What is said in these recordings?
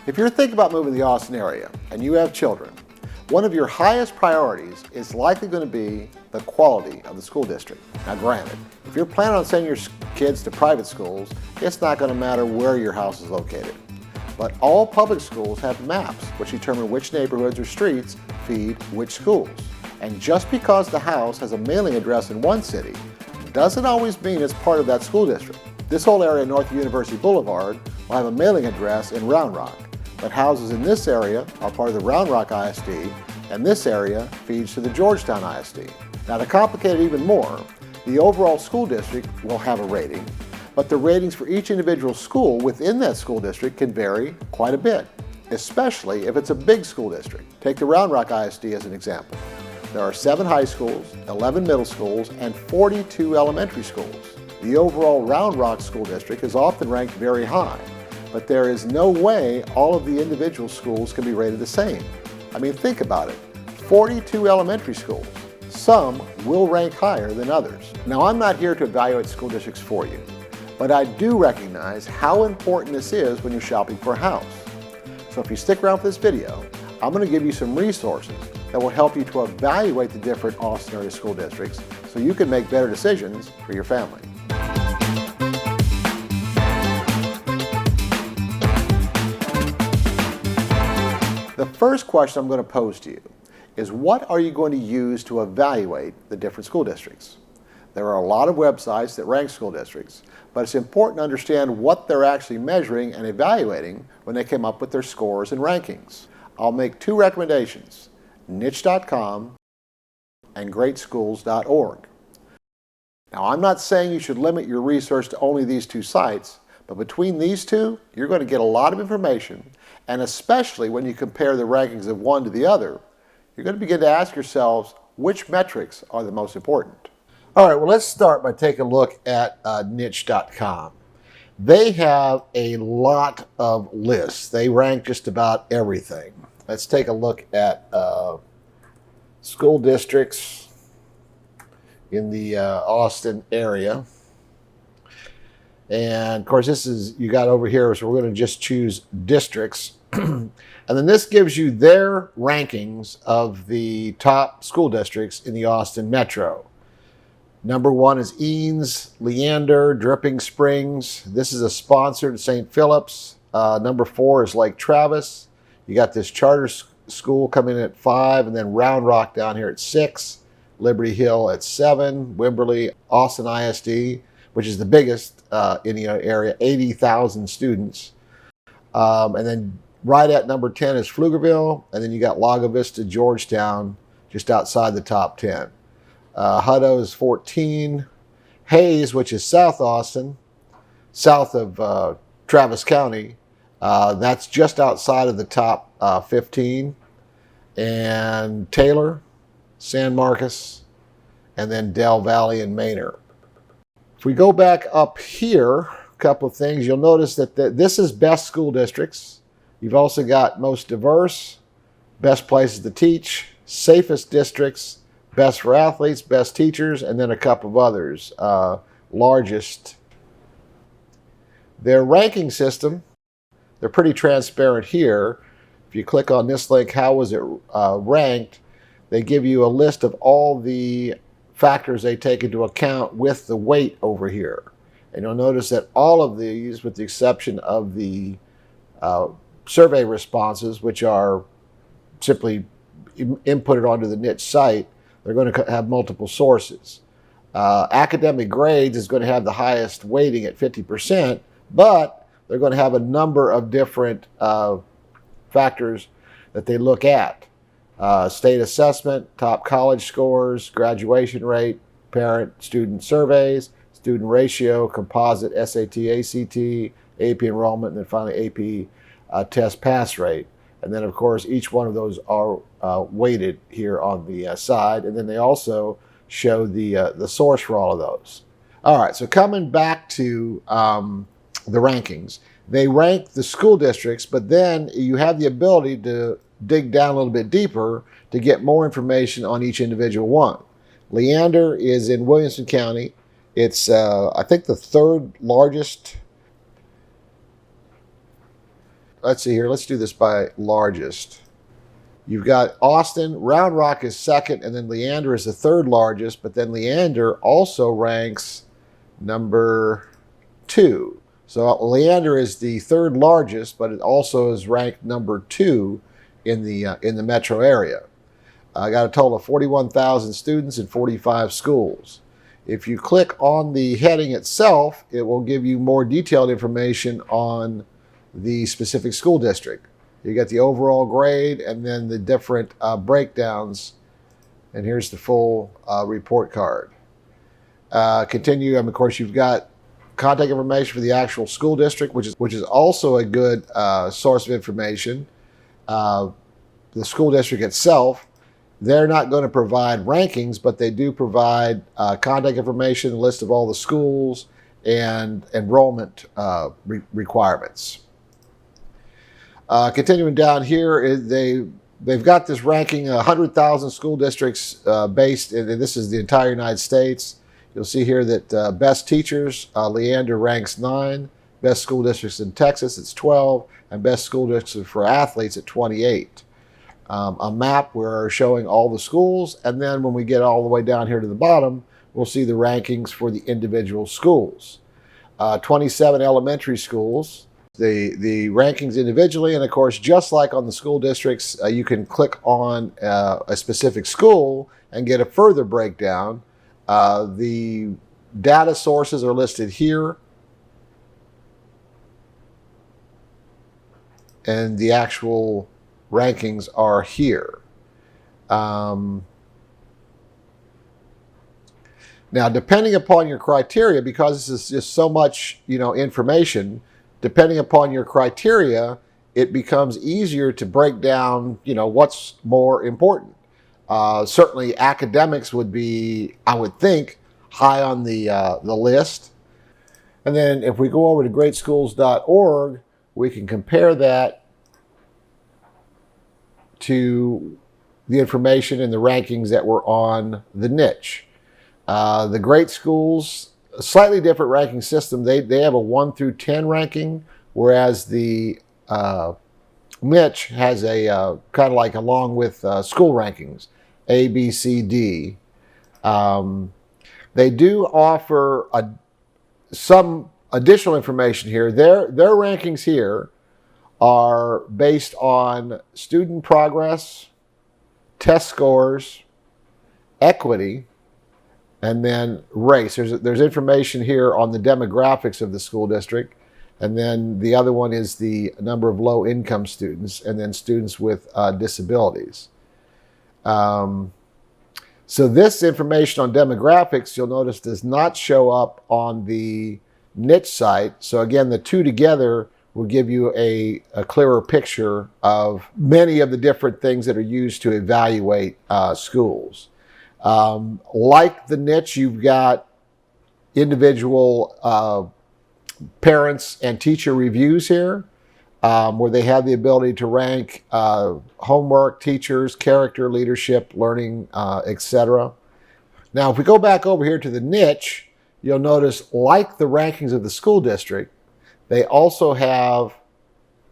If you're thinking about moving to the Austin area and you have children, one of your highest priorities is likely going to be the quality of the school district. Now granted, if you're planning on sending your kids to private schools, it's not going to matter where your house is located. But all public schools have maps which determine which neighborhoods or streets feed which schools. And just because the house has a mailing address in one city doesn't always mean it's part of that school district. This whole area north of University Boulevard will have a mailing address in Round Rock, but houses in this area are part of the Round Rock ISD, and this area feeds to the Georgetown ISD. Now to complicate it even more, the overall school district will have a rating, but the ratings for each individual school within that school district can vary quite a bit, especially if it's a big school district. Take the Round Rock ISD as an example. There are 7 high schools, 11 middle schools, and 42 elementary schools. The overall Round Rock School District is often ranked very high, but there is no way all of the individual schools can be rated the same. I mean, think about it. 42 elementary schools. Some will rank higher than others. Now, I'm not here to evaluate school districts for you, but I do recognize how important this is when you're shopping for a house. So if you stick around for this video, I'm going to give you some resources that will help you to evaluate the different Austin area school districts so you can make better decisions for your family. The first question I'm going to pose to you is, what are you going to use to evaluate the different school districts? There are a lot of websites that rank school districts, but it's important to understand what they're actually measuring and evaluating when they come up with their scores and rankings. I'll make 2 recommendations, niche.com and greatschools.org. Now, I'm not saying you should limit your research to only these 2 sites, but between these 2, you're going to get a lot of information, and especially when you compare the rankings of one to the other, you're going to begin to ask yourselves which metrics are the most important. All right, well, let's start by taking a look at niche.com. They have a lot of lists. They rank just about everything. Let's take a look at school districts in the Austin area. And of course, this is, you got over here, so we're going to just choose districts. And then this gives you their rankings of the top school districts in the Austin metro. Number 1 is Eanes, Leander, Dripping Springs. This is a sponsored St. Philip's. Number 4 is Lake Travis. You got this charter school coming in at 5, and then Round Rock down here at 6, Liberty Hill at 7, Wimberley, Austin ISD, which is the biggest in the area, 80,000 students. And then right at number 10 is Pflugerville, and then you got Lago Vista, Georgetown, just outside the top 10. Hutto is 14. Hayes, which is South Austin, south of Travis County, that's just outside of the top 15. And Taylor, San Marcos, and then Del Valley and Manor. If we go back up here, a couple of things, you'll notice that this is best school districts. You've also got most diverse, best places to teach, safest districts, best for athletes, best teachers, and then a couple of others. Largest. Their ranking system, they're pretty transparent here. If you click on this link, how was it ranked, they give you a list of all the factors they take into account with the weight over here. And you'll notice that all of these, with the exception of the survey responses, which are simply inputted onto the niche site, they're going to have multiple sources. Academic grades is going to have the highest weighting at 50%, but they're going to have a number of different factors that they look at. State assessment, top college scores, graduation rate, parent-student surveys, student ratio, composite SAT, ACT, AP enrollment, and then finally AP test pass rate. And then, of course, each one of those are weighted here on the side. And then they also show the source for all of those. All right, so coming back to the rankings. They rank the school districts, but then you have the ability to dig down a little bit deeper to get more information on each individual one. Leander is in Williamson County. It's, I think, the 3rd largest let's see here, let's do this by largest. You've got Austin, Round Rock is second, and then Leander is the third largest, but then Leander also ranks number 2. So Leander is the third largest, but it also is ranked number 2 in the metro area. I got a total of 41,000 students in 45 schools. If you click on the heading itself, it will give you more detailed information on the specific school district. You get the overall grade and then the different breakdowns. And here's the full report card. Continue, and of course you've got contact information for the actual school district, which is also a good source of information. The school district itself, they're not going to provide rankings, but they do provide contact information, a list of all the schools, and enrollment requirements. Continuing down here, they've got this ranking 100,000 school districts based, and this is the entire United States. You'll see here that best teachers, Leander ranks 9, best school districts in Texas, it's 12, and best school districts for athletes at 28. A map we're showing all the schools, and then when we get all the way down here to the bottom, we'll see the rankings for the individual schools. 27 elementary schools, the rankings individually, and of course, just like on the school districts, you can click on a specific school and get a further breakdown. The data sources are listed here, and the actual rankings are here. Now, depending upon your criteria, because this is just so much, information, depending upon your criteria, it becomes easier to break down, what's more important. Certainly, academics would be, I would think, high on the list. And then if we go over to greatschools.org, we can compare that to the information and the rankings that were on the niche. The great schools, a slightly different ranking system. They have a 1 through 10 ranking, whereas the niche has a kind of like along with school rankings, A, B, C, D. They do offer some additional information here. Their rankings here are based on student progress, test scores, equity, and then race. There's information here on the demographics of the school district, and then the other one is the number of low-income students, and then students with disabilities. So this information on demographics, you'll notice, does not show up on the niche site. So again, the two together will give you a clearer picture of many of the different things that are used to evaluate schools. Like the niche, you've got individual parents and teacher reviews here, where they have the ability to rank homework, teachers, character, leadership, learning, etc. Now, if we go back over here to the niche, you'll notice, like the rankings of the school district, they also have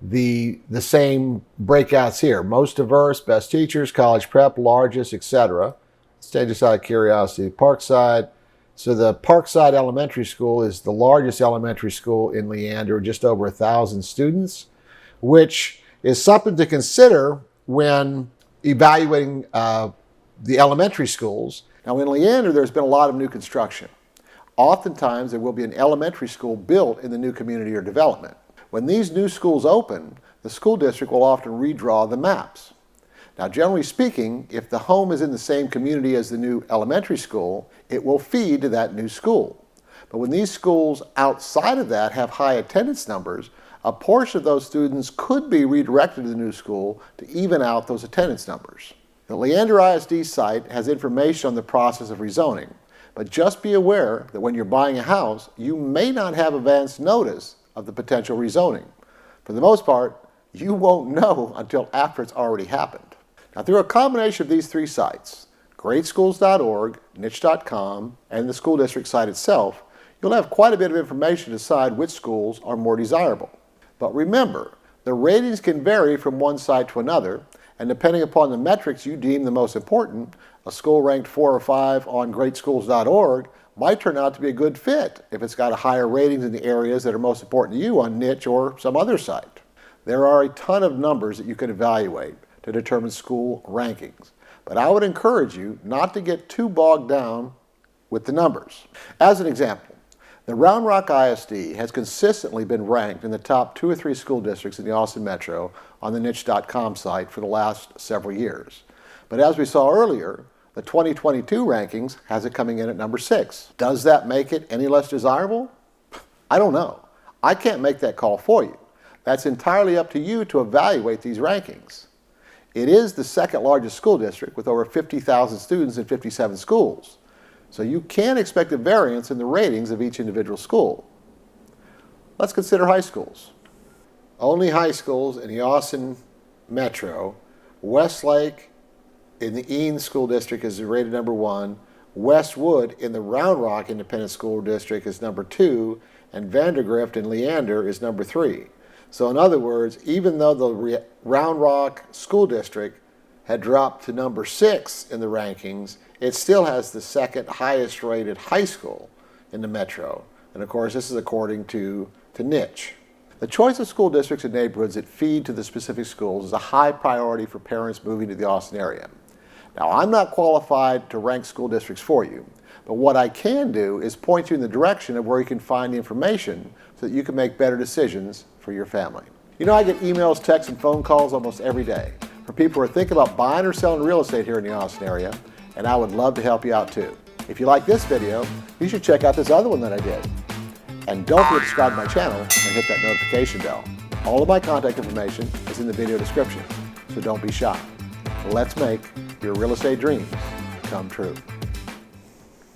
the same breakouts here. Most diverse, best teachers, college prep, largest, etc. Let's take this out of curiosity. Parkside. So the Parkside Elementary School is the largest elementary school in Leander, just over 1,000 students, which is something to consider when evaluating the elementary schools. Now in Leander, there's been a lot of new construction. Oftentimes, there will be an elementary school built in the new community or development. When these new schools open, the school district will often redraw the maps. Now, generally speaking, if the home is in the same community as the new elementary school, it will feed to that new school. But when these schools outside of that have high attendance numbers, a portion of those students could be redirected to the new school to even out those attendance numbers. The Leander ISD site has information on the process of rezoning. But just be aware that when you're buying a house, you may not have advance notice of the potential rezoning. For the most part, you won't know until after it's already happened. Now, through a combination of these three sites, greatschools.org, niche.com, and the school district site itself, you'll have quite a bit of information to decide which schools are more desirable. But remember, The ratings can vary from one site to another, and depending upon the metrics you deem the most important, a school ranked 4 or 5 on greatschools.org might turn out to be a good fit if it's got a higher ratings in the areas that are most important to you on niche or some other site. There are a ton of numbers that you can evaluate to determine school rankings, but I would encourage you not to get too bogged down with the numbers. As an example, the Round Rock ISD has consistently been ranked in the top 2 or 3 school districts in the Austin Metro on the niche.com site for the last several years. But as we saw earlier, the 2022 rankings has it coming in at number 6. Does that make it any less desirable? I don't know. I can't make that call for you. That's entirely up to you to evaluate these rankings. It is the second largest school district with over 50,000 students in 57 schools. So you can expect a variance in the ratings of each individual school. Let's consider high schools. Only high schools in the Austin Metro: Westlake in the Eanes School District is rated number 1, Westwood in the Round Rock Independent School District is number 2, and Vandergrift in Leander is number 3. So in other words, even though the Round Rock School District had dropped to number 6 in the rankings, it still has the second highest rated high school in the Metro. And of course, this is according to niche. The choice of school districts and neighborhoods that feed to the specific schools is a high priority for parents moving to the Austin area. Now, I'm not qualified to rank school districts for you, but what I can do is point you in the direction of where you can find the information so that you can make better decisions for your family. You know, I get emails, texts, and phone calls almost every day from people who are thinking about buying or selling real estate here in the Austin area, and I would love to help you out too. If you like this video, you should check out this other one that I did. And don't forget to subscribe to my channel and hit that notification bell. All of my contact information is in the video description, so don't be shy. Let's make your real estate dreams come true.